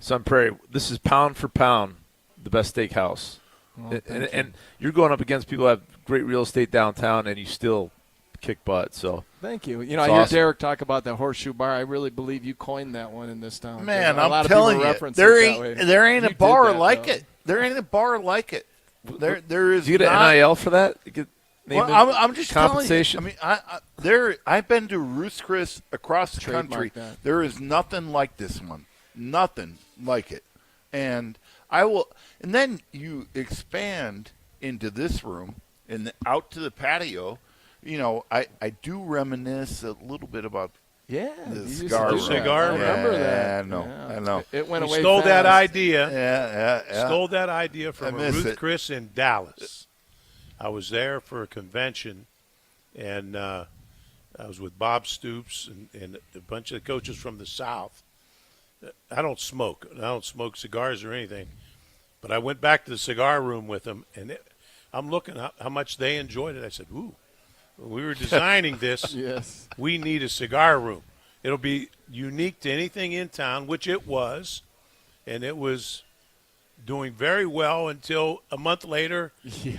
Sun Prairie, this is pound for pound the best steakhouse. Oh, and you're going up against people who have great real estate downtown, and you still kick butt. So thank you. You know, I hear Derek talk about the Horseshoe Bar. I really believe you coined that one in this town. Man, I'm telling you, there ain't a bar like it. There ain't a bar like it. There is. Do you get an NIL for that? Well, I'm just compensation. telling you. I mean, I've been to Ruth's Chris across the country. That. There is nothing like this one. Nothing like it. And I will. And then you expand into this room and out to the patio. You know, I do reminisce a little bit about the cigar room. Cigar room. Yeah, remember that. I know. It went away. Stole fast. that idea. Yeah. Stole that idea from Ruth Chris in Dallas. I was there for a convention, and I was with Bob Stoops and a bunch of coaches from the South. I don't smoke. I don't smoke cigars or anything. But I went back to the cigar room with them, and I'm looking at how much they enjoyed it. I said, ooh, when we were designing this, yes, we need a cigar room. It'll be unique to anything in town, which it was, and it was doing very well until a month later,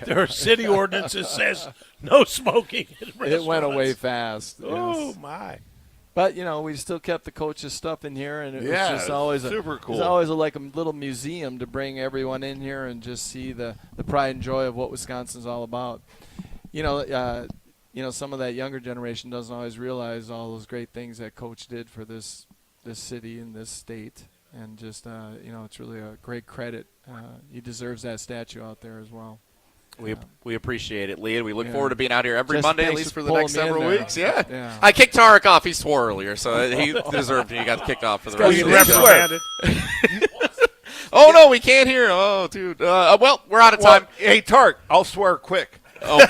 there are city ordinances says no smoking in restaurants. It went away fast. Oh, yes. my. But, you know, we still kept the coaches' stuff in here, and it was just always super cool. It was always like a little museum to bring everyone in here and just see the pride and joy of what Wisconsin's all about. You know, some of that younger generation doesn't always realize all those great things that Coach did for this city and this state. And just, you know, it's really a great credit. He deserves that statue out there as well. We appreciate it, Lee, and we look forward to being out here every Just Monday, at thanks least for for the next pulling me several in there. weeks. Yeah. Yeah. I kicked Tarek off. He swore earlier, so he deserved it. He got kicked off for the rest of the show. Oh, no, we can't hear. Oh, dude. Well, we're out of time. Hey, Tarek, I'll swear quick. Oh.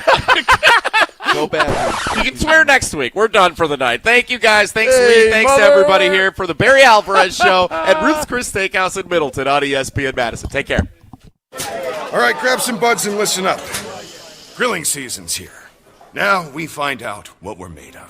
Go Badgers. You can swear next week. We're done for the night. Thank you, guys. Thanks, Lee. Thanks to everybody here for the Barry Alvarez Show at Ruth's Chris Steakhouse in Middleton on ESPN Madison. Take care. All right, grab some buds and listen up. Grilling season's here. Now we find out what we're made of.